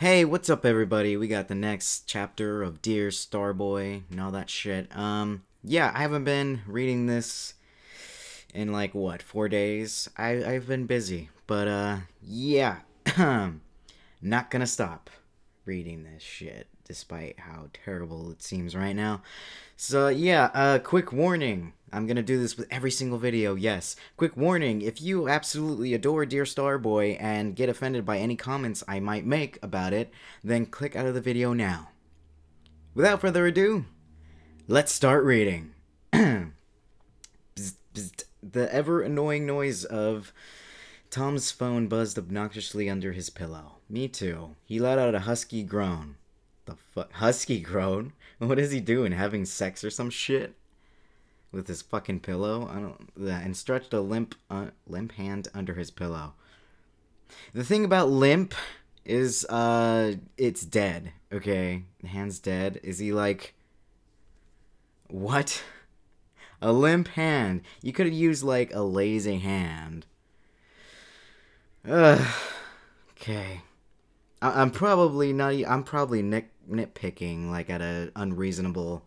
Hey, what's up everybody? We got the next chapter of Dear Starboy and all that shit. Yeah, I haven't been reading this in like, what, 4 days? I've been busy, but, yeah. Not gonna stop reading this shit, despite how terrible it seems right now. So, yeah, quick warning. I'm gonna do this with every single video, yes. Quick warning, if you absolutely adore Dear Starboy and get offended by any comments I might make about it, then click out of the video now. Without further ado, let's start reading. Bzz, bzz, the ever-annoying noise of Tom's phone buzzed obnoxiously under his pillow. Me too. He let out a husky groan. The fuck? Husky groan? What is he doing? Having sex or some shit? With his fucking pillow? I don't... And stretched a limp hand under his pillow. The thing about limp is, it's dead, okay? The hand's dead. Is he like... What? A limp hand. You could have used, like, a lazy hand. Okay. I'm probably not... I'm probably nitpicking, like, at an unreasonable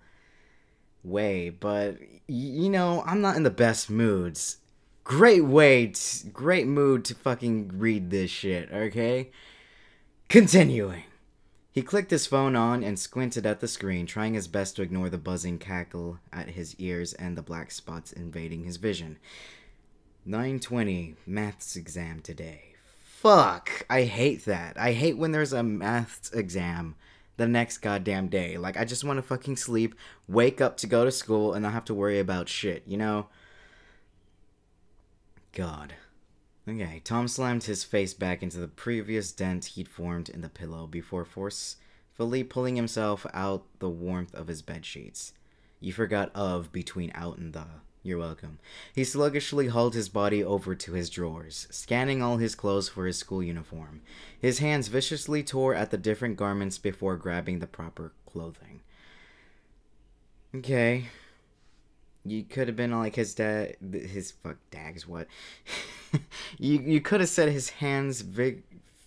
way, but, you know, I'm not in the best moods. Great mood to fucking read this shit, okay? Continuing. He clicked his phone on and squinted at the screen, trying his best to ignore the buzzing cackle at his ears and the black spots invading his vision. 9:20, maths exam today. Fuck! I hate that. I hate when there's a maths exam the next goddamn day. Like, I just want to fucking sleep, wake up to go to school, and not have to worry about shit, you know? God. Okay, Tom slammed his face back into the previous dent he'd formed in the pillow before forcefully pulling himself out the warmth of his bedsheets. You forgot of between out and the. You're welcome. He sluggishly hauled his body over to his drawers, scanning all his clothes for his school uniform. His hands viciously tore at the different garments before grabbing the proper clothing. Okay. You could have been like his dad... Dags, what? you could have said his hands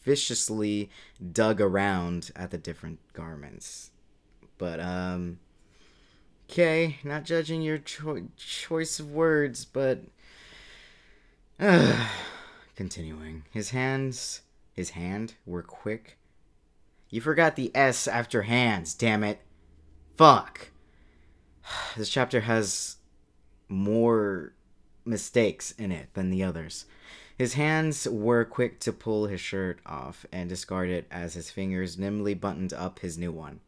viciously dug around at the different garments. But, okay, not judging your choice of words, but... Continuing. His hand were quick. You forgot the S after hands, damn it. Fuck. This chapter has more mistakes in it than the others. His hands were quick to pull his shirt off and discard it as his fingers nimbly buttoned up his new one.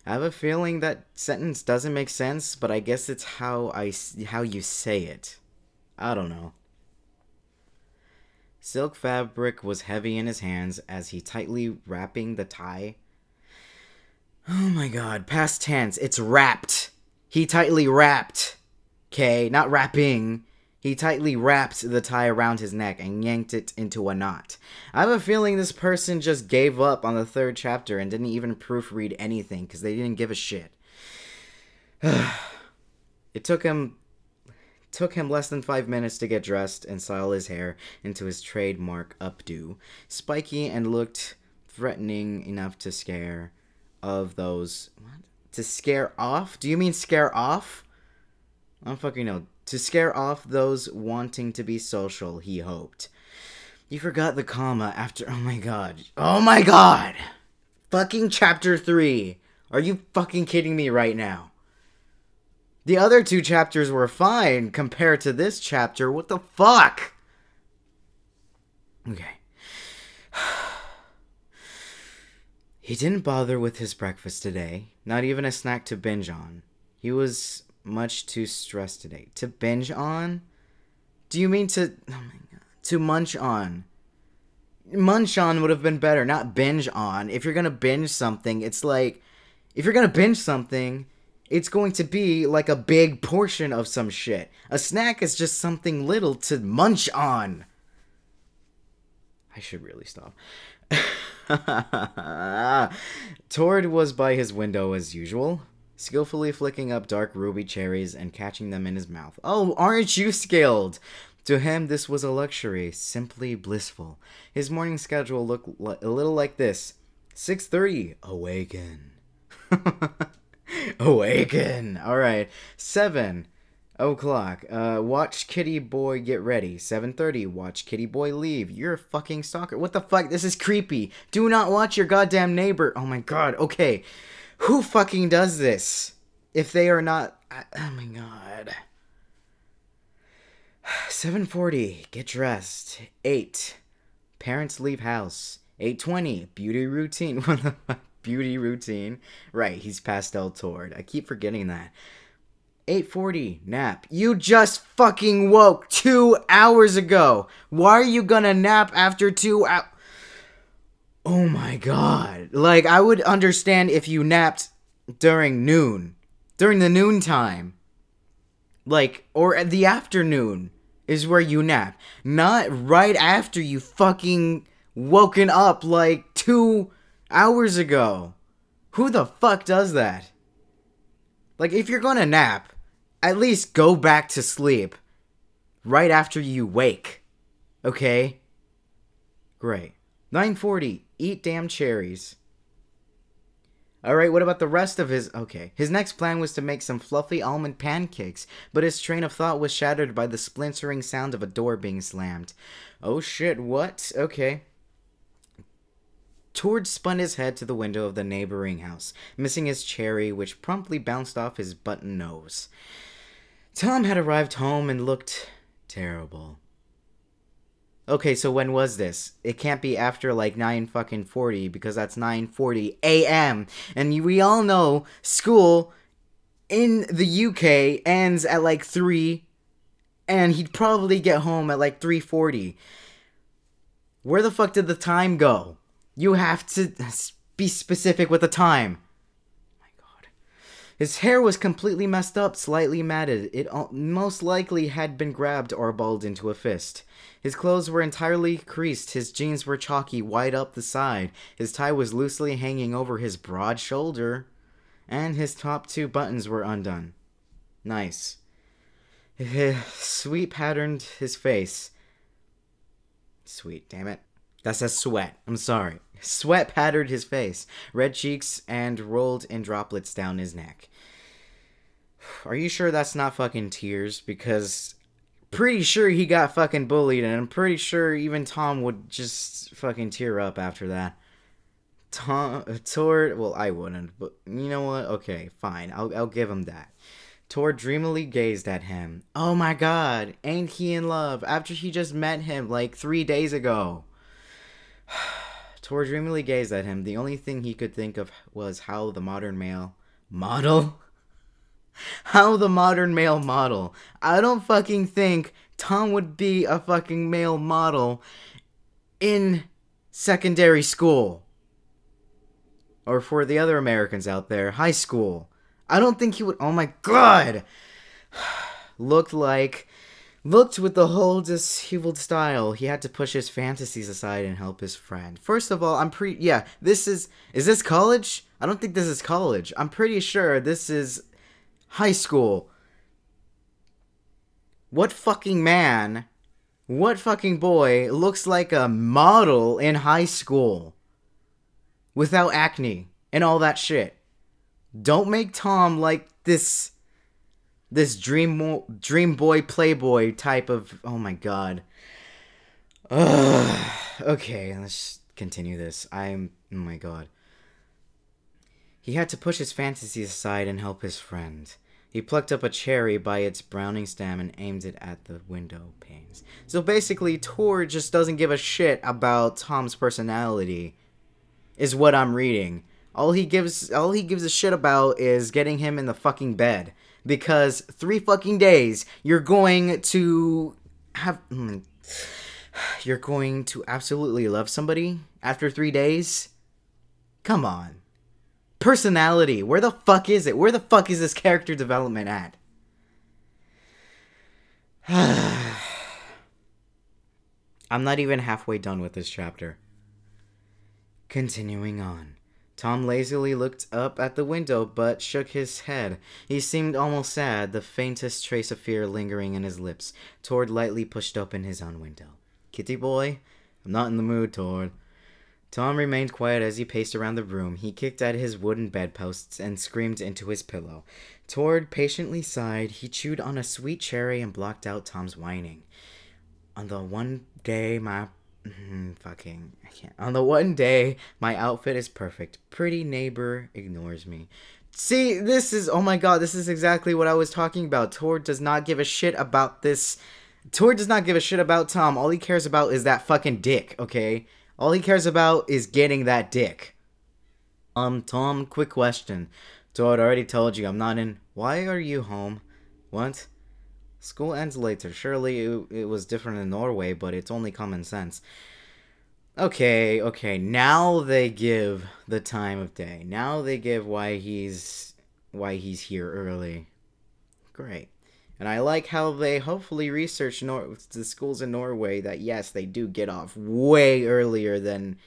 I have a feeling that sentence doesn't make sense, but I guess it's how you say it. I don't know. Silk fabric was heavy in his hands as he tightly wrapping the tie. Oh my god, past tense, it's wrapped. He tightly wrapped. Okay, not wrapping. He tightly wrapped the tie around his neck and yanked it into a knot. I have a feeling this person just gave up on the 3rd chapter and didn't even proofread anything because they didn't give a shit. It took him less than 5 minutes to get dressed and style his hair into his trademark updo, spiky and looked threatening enough to scare of those... What? To scare off? Do you mean scare off? I don't fucking know. To scare off those wanting to be social, he hoped. You forgot the comma after... Oh my god. Oh my god! Fucking chapter 3. Are you fucking kidding me right now? The other 2 chapters were fine compared to this chapter. What the fuck? Okay. He didn't bother with his breakfast today. Not even a snack to binge on. He was much too stressed today. To binge on? Do you mean to... Oh my god. To munch on. Munch on would have been better, not binge on. If you're gonna binge something, it's like... If you're gonna binge something, it's going to be like a big portion of some shit. A snack is just something little to munch on. I should really stop. Tord was by his window as usual, skillfully flicking up dark ruby cherries and catching them in his mouth. Oh, aren't you skilled? To him, this was a luxury, simply blissful. His morning schedule looked a little like this. 6:30, awaken. Awaken. All right. 7 o'clock. Watch Kitty Boy get ready. 7:30. Watch Kitty Boy leave. You're a fucking stalker. What the fuck? This is creepy. Do not watch your goddamn neighbor. Oh my god. Okay. Who fucking does this? If they are not... Oh my god. 7:40. Get dressed. 8. Parents leave house. 8:20. Beauty routine. What the fuck? Beauty routine. Right, he's pastel toward. I keep forgetting that. 8:40. Nap. You just fucking woke 2 hours ago. Why are you gonna nap after 2 hours? Oh my god. Like, I would understand if you napped during noon. During the noon time. Like, or at the afternoon is where you nap. Not right after you fucking woken up like 2 hours ago. Who the fuck does that? Like, if you're gonna nap, at least go back to sleep right after you wake. Okay? Great. 9:40. Eat damn cherries. Alright, what about the rest of his... Okay. His next plan was to make some fluffy almond pancakes, but his train of thought was shattered by the splintering sound of a door being slammed. Oh shit, what? Okay. Tord spun his head to the window of the neighboring house, missing his cherry, which promptly bounced off his button nose. Tom had arrived home and looked terrible. Okay, so when was this? It can't be after like 9:40 because that's 9:40 a.m. And we all know school in the UK ends at like 3, and he'd probably get home at like 3:40. Where the fuck did the time go? You have to be specific with the time. His hair was completely messed up, slightly matted. It most likely had been grabbed or balled into a fist. His clothes were entirely creased. His jeans were chalky, wide up the side. His tie was loosely hanging over his broad shoulder. And his top 2 buttons were undone. Nice. Sweat patterned his face. Sweet, damn it. That says sweat. I'm sorry. Sweat pattered his face, red cheeks, and rolled in droplets down his neck. Are you sure that's not fucking tears? Because pretty sure he got fucking bullied, and I'm pretty sure even Tom would just fucking tear up after that. Tord, well, I wouldn't, but you know what? Okay, fine. I'll give him that. Tord dreamily gazed at him. Oh my god, ain't he in love? After he just met him like 3 days ago. Tord dreamily gazed at him. The only thing he could think of was how the modern male model? How the modern male model. I don't fucking think Tom would be a fucking male model in secondary school. Or for the other Americans out there, high school. I don't think he would. Oh my god! Looked with the whole disheveled style. He had to push his fantasies aside and help his friend. First of all, is this college? I don't think this is college. I'm pretty sure this is high school. What fucking man, what fucking boy looks like a model in high school without acne and all that shit? Don't make Tom like this dream boy playboy type of... Oh my god. Ugh. Okay, let's continue this. Oh my god. He had to push his fantasies aside and help his friend. He plucked up a cherry by its browning stem and aimed it at the window panes. So basically, Tord just doesn't give a shit about Tom's personality, is what I'm reading. All he gives a shit about is getting him in the fucking bed. Because 3 fucking days, you're going to absolutely love somebody after 3 days? Come on. Personality, where the fuck is it? Where the fuck is this character development at? I'm not even halfway done with this chapter. Continuing on. Tom lazily looked up at the window, but shook his head. He seemed almost sad, the faintest trace of fear lingering in his lips. Tord lightly pushed open his own window. "Kitty boy? I'm not in the mood, Tord." Tom remained quiet as he paced around the room. He kicked at his wooden bedposts and screamed into his pillow. Tord patiently sighed. He chewed on a sweet cherry and blocked out Tom's whining. On the one day my outfit is perfect. Pretty neighbor ignores me. See, this is, oh my god, this is exactly what I was talking about. Tord does not give a shit about this. Tord does not give a shit about Tom. All he cares about is that fucking dick, okay? All he cares about is getting that dick. Tom, quick question. Tord already told you I'm not in. Why are you home? What? School ends later. Surely it was different in Norway, but it's only common sense. Okay, now they give the time of day. Now they give why he's here early. Great. And I like how they hopefully research the schools in Norway that yes, they do get off way earlier than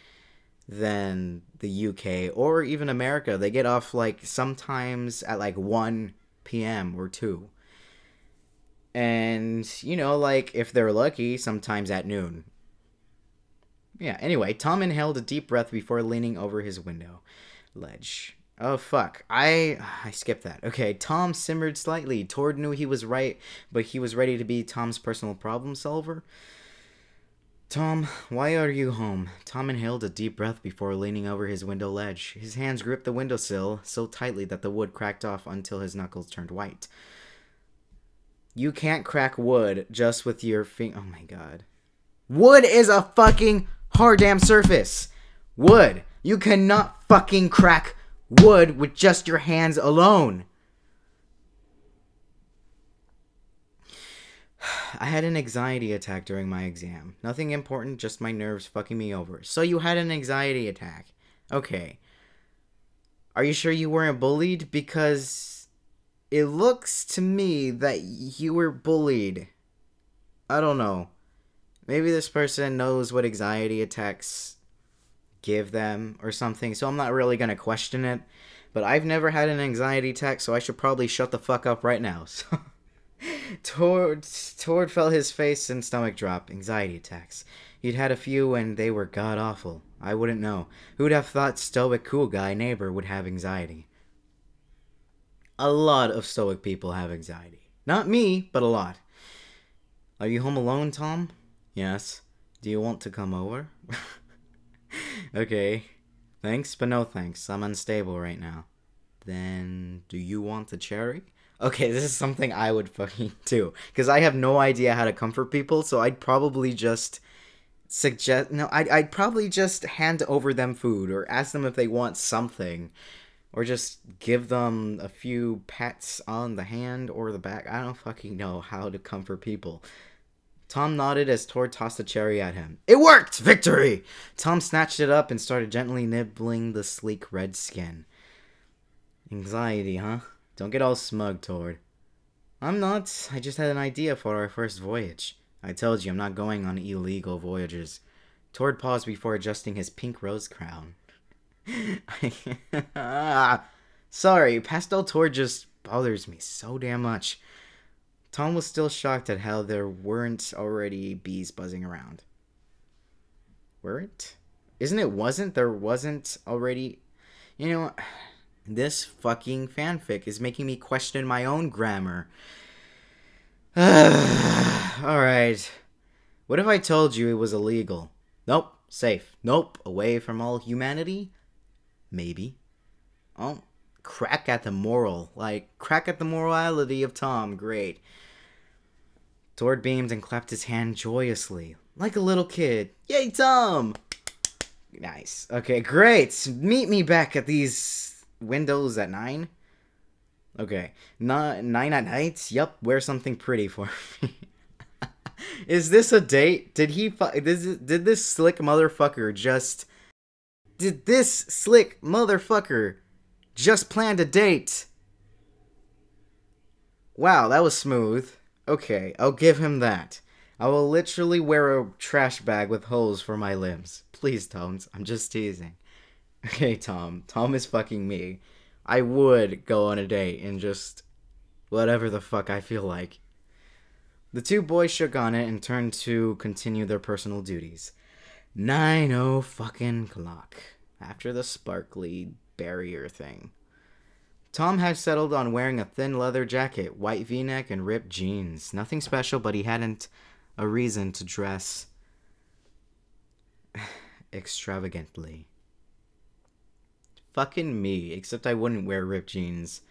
the UK or even America. They get off like sometimes at like 1 p.m. or 2. And, you know, like, if they're lucky, sometimes at noon. Yeah, anyway, Tom inhaled a deep breath before leaning over his window ledge. Oh, fuck. I skipped that. Okay, Tom simmered slightly. Tord knew he was right, but he was ready to be Tom's personal problem solver. Tom, why are you home? Tom inhaled a deep breath before leaning over his window ledge. His hands gripped the windowsill so tightly that the wood cracked off until his knuckles turned white. You can't crack wood just with your finger. Oh my god. Wood is a fucking hard damn surface. Wood. You cannot fucking crack wood with just your hands alone. I had an anxiety attack during my exam. Nothing important, just my nerves fucking me over. So you had an anxiety attack. Okay. Are you sure you weren't bullied? Because it looks to me that you were bullied. I don't know. Maybe this person knows what anxiety attacks give them or something, so I'm not really going to question it. But I've never had an anxiety attack, so I should probably shut the fuck up right now. So Tord felt his face and stomach drop. Anxiety attacks. He'd had a few and they were god-awful. I wouldn't know. Who'd have thought stoic cool guy neighbor would have anxiety? A lot of stoic people have anxiety. Not me, but a lot. Are you home alone, Tom? Yes. Do you want to come over? Okay. Thanks, but no thanks. I'm unstable right now. Then, do you want the cherry? Okay, this is something I would fucking do. Because I have no idea how to comfort people, so I'd probably just I'd probably just hand over them food, or ask them if they want something. Or just give them a few pats on the hand or the back. I don't fucking know how to comfort people. Tom nodded as Tord tossed a cherry at him. It worked! Victory! Tom snatched it up and started gently nibbling the sleek red skin. Anxiety, huh? Don't get all smug, Tord. I'm not. I just had an idea for our first voyage. I told you I'm not going on illegal voyages. Tord paused before adjusting his pink rose crown. Sorry, Pastel Tord just bothers me so damn much. Tom was still shocked at how there weren't already bees buzzing around. Weren't? Isn't it wasn't? There wasn't already... You know, this fucking fanfic is making me question my own grammar. Alright. What if I told you it was illegal? Nope. Safe. Nope. Away from all humanity? Maybe. Oh, crack at the moral. Like, crack at the morality of Tom. Great. Tord beamed and clapped his hand joyously. Like a little kid. Yay, Tom! Nice. Okay, great. Meet me back at these windows at 9. Okay. 9 at night? Yup, wear something pretty for me. Is this a date? Did this slick motherfucker just... Did this slick motherfucker just planned a date? Wow, that was smooth. Okay, I'll give him that. I will literally wear a trash bag with holes for my limbs. Please don't. I'm just teasing. Okay, Tom. Tom is fucking me. I would go on a date and just whatever the fuck I feel like. The two boys shook on it and turned to continue their personal duties. 9:00 fucking clock. After the sparkly barrier thing. Tom had settled on wearing a thin leather jacket, white v-neck, and ripped jeans. Nothing special, but he hadn't a reason to dress extravagantly. Fucking me, except I wouldn't wear ripped jeans.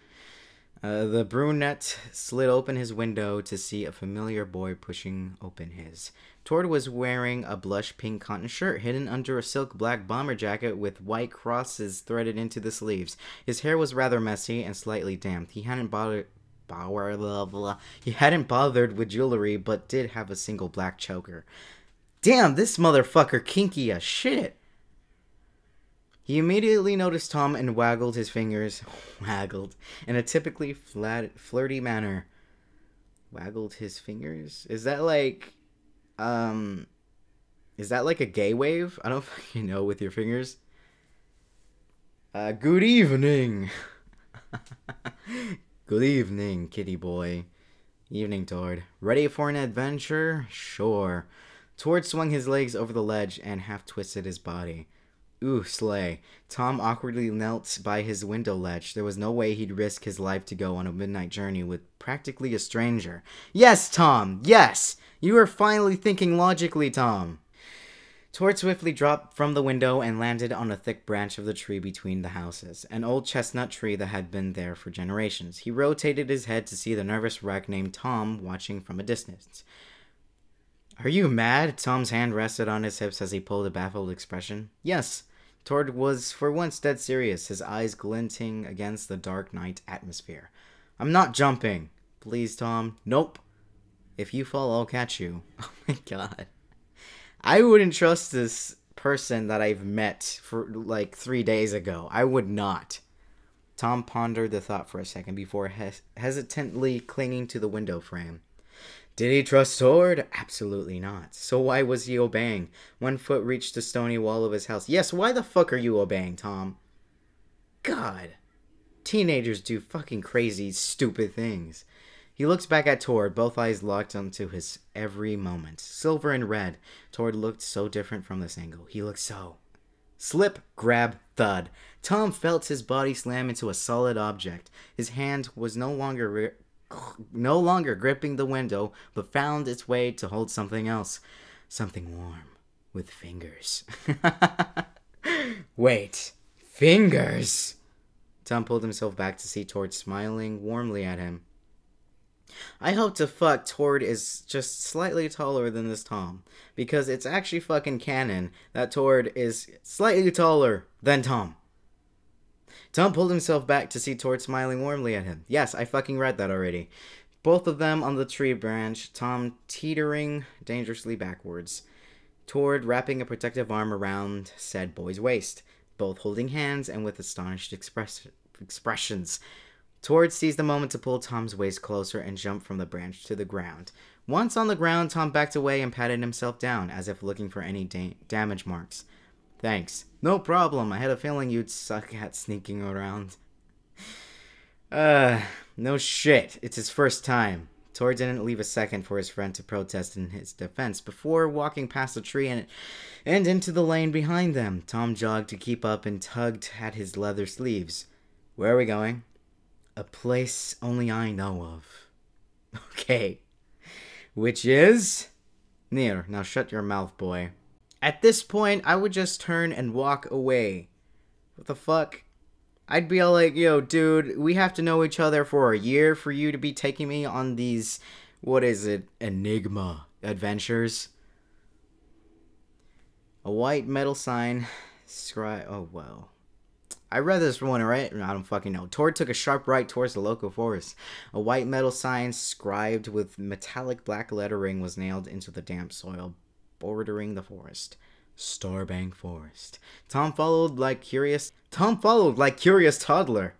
The brunette slid open his window to see a familiar boy pushing open his. Tord was wearing a blush pink cotton shirt hidden under a silk black bomber jacket with white crosses threaded into the sleeves. His hair was rather messy and slightly damp. He hadn't bothered with jewelry, but did have a single black choker. Damn, this motherfucker kinky as shit. He immediately noticed Tom and waggled his fingers. Waggled. In a typically flirty manner. Waggled his fingers? Is that like a gay wave? I don't fucking know, with your fingers. Good evening. Good evening, kitty boy. Evening, Tord. Ready for an adventure? Sure. Tord swung his legs over the ledge and half twisted his body. Ooh, slay. Tom awkwardly knelt by his window ledge. There was no way he'd risk his life to go on a midnight journey with practically a stranger. Yes, Tom! Yes! You are finally thinking logically, Tom! Tord swiftly dropped from the window and landed on a thick branch of the tree between the houses, an old chestnut tree that had been there for generations. He rotated his head to see the nervous wreck named Tom watching from a distance. Are you mad? Tom's hand rested on his hips as he pulled a baffled expression. Yes. Tord was for once dead serious, his eyes glinting against the dark night atmosphere. I'm not jumping. Please, Tom. Nope. If you fall, I'll catch you. Oh my god. I wouldn't trust this person that I've met for like 3 days ago. I would not. Tom pondered the thought for a second before hesitantly clinging to the window frame. Did he trust Tord? Absolutely not. So why was he obeying? One foot reached the stony wall of his house. Yes, why the fuck are you obeying, Tom? God. Teenagers do fucking crazy, stupid things. He looks back at Tord, both eyes locked onto his every moment. Silver and red. Tord looked so different from this angle. He looked so... Slip, grab, thud. Tom felt his body slam into a solid object. His hand was no longer gripping the window, but found its way to hold something else. Something warm. With fingers. Wait. Fingers? Tom pulled himself back to see Tord smiling warmly at him. I hope to fuck Tord is just slightly taller than this Tom. Because it's actually fucking canon that Tord is slightly taller than Tom. Tom pulled himself back to see Tord smiling warmly at him. Yes, I fucking read that already. Both of them on the tree branch, Tom teetering dangerously backwards. Tord wrapping a protective arm around said boy's waist. Both holding hands and with astonished expressions. Tord seized the moment to pull Tom's waist closer and jump from the branch to the ground. Once on the ground, Tom backed away and patted himself down, as if looking for any damage marks. Thanks. No problem. I had a feeling you'd suck at sneaking around. No shit. It's his first time. Tord didn't leave a second for his friend to protest in his defense before walking past the tree and into the lane behind them. Tom jogged to keep up and tugged at his leather sleeves. Where are we going? A place only I know of. Okay. Which is? Near. Now shut your mouth, boy. At this point, I would just turn and walk away. What the fuck? I'd be all like, yo, dude, we have to know each other for a year for you to be taking me on these, what is it, enigma adventures? A white metal sign. Oh, well. I read this one, right? I don't fucking know. Tord took a sharp right towards the local forest. A white metal sign scribed with metallic black lettering was nailed into the damp soil bordering the forest. Starbank Forest. Tom followed like curious toddler.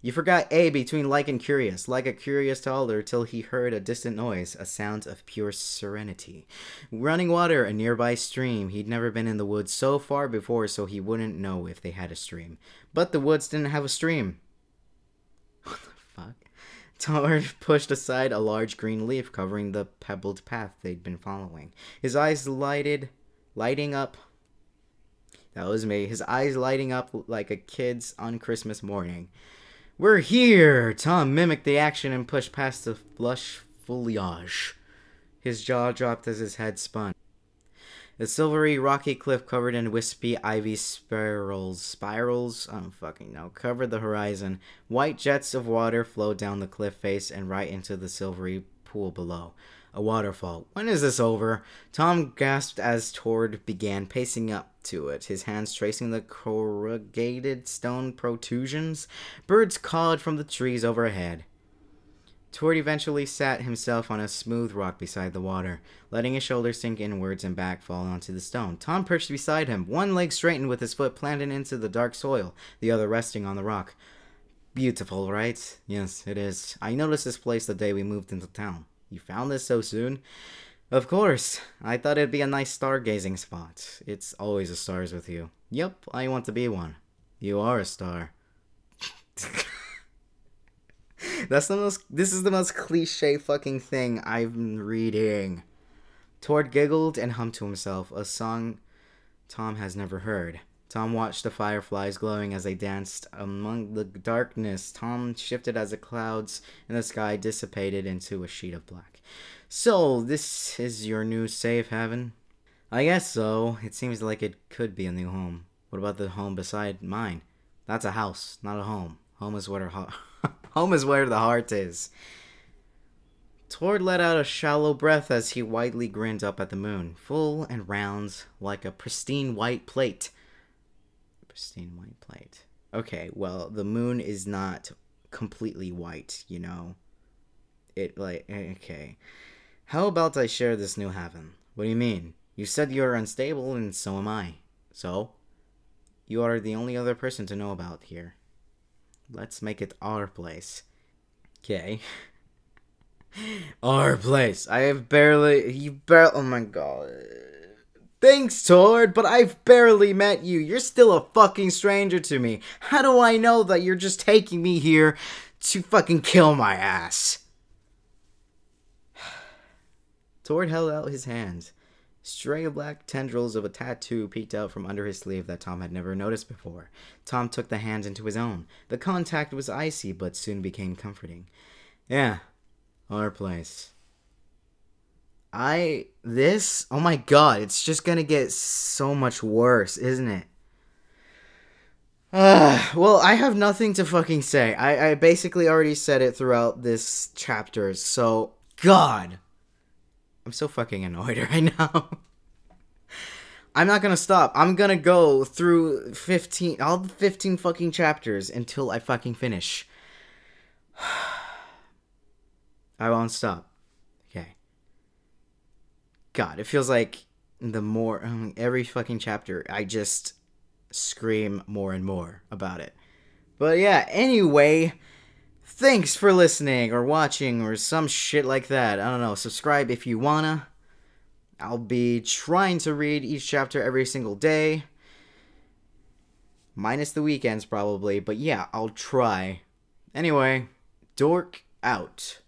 You forgot A between like and curious. Like a curious toddler till he heard a distant noise, a sound of pure serenity. Running water, a nearby stream. He'd never been in the woods so far before, so he wouldn't know if they had a stream. But the woods didn't have a stream. What the fuck? Tord pushed aside a large green leaf covering the pebbled path they'd been following. His eyes lighting up. That was me. His eyes lighting up like a kid's on Christmas morning. We're here! Tom mimicked the action and pushed past the lush foliage. His jaw dropped as his head spun. The silvery, rocky cliff covered in wispy ivy spirals, I don't fucking know, covered the horizon. White jets of water flowed down the cliff face and right into the silvery pool below. A waterfall. When is this over? Tom gasped as Tord began pacing up to it, his hands tracing the corrugated stone protrusions. Birds cawed from the trees overhead. Tord eventually sat himself on a smooth rock beside the water, letting his shoulders sink inwards and back fall onto the stone. Tom perched beside him, one leg straightened with his foot planted into the dark soil, the other resting on the rock. Beautiful, right? Yes, it is. I noticed this place the day we moved into town. You found this so soon? Of course. I thought it'd be a nice stargazing spot. It's always the stars with you. Yep, I want to be one. You are a star. This is the most cliche fucking thing I've been reading. Tord giggled and hummed to himself, a song Tom has never heard. Tom watched the fireflies glowing as they danced among the darkness. Tom shifted as the clouds in the sky dissipated into a sheet of black. So, this is your new safe haven? I guess so. It seems like it could be a new home. What about the home beside mine? That's a house, not a home. Home is where home is where the heart is. Tord let out a shallow breath as he widely grinned up at the moon, full and round like a pristine white plate. Pristine white plate. Okay, well, the moon is not completely white, you know. Okay. How about I share this new haven? What do you mean? You said you're unstable, and so am I. So? You are the only other person to know about here. Let's make it our place. Okay. Our place. Oh my god. Thanks, Tord, but I've barely met you. You're still a fucking stranger to me. How do I know that you're just taking me here to fucking kill my ass? Tord held out his hands. Stray black tendrils of a tattoo peeked out from under his sleeve that Tom had never noticed before. Tom took the hand into his own. The contact was icy, but soon became comforting. Yeah, our place. Oh my god, it's just gonna get so much worse, isn't it? Well, I have nothing to fucking say. I basically already said it throughout this chapter, so, God. I'm so fucking annoyed right now. I'm not gonna stop. I'm gonna go through all the 15 fucking chapters until I fucking finish. I won't stop. Okay. God, it feels like every fucking chapter, I just scream more and more about it. But yeah, anyway, thanks for listening or watching or some shit like that. I don't know. Subscribe if you wanna. I'll be trying to read each chapter every single day. Minus the weekends, probably. But yeah, I'll try. Anyway, dork out.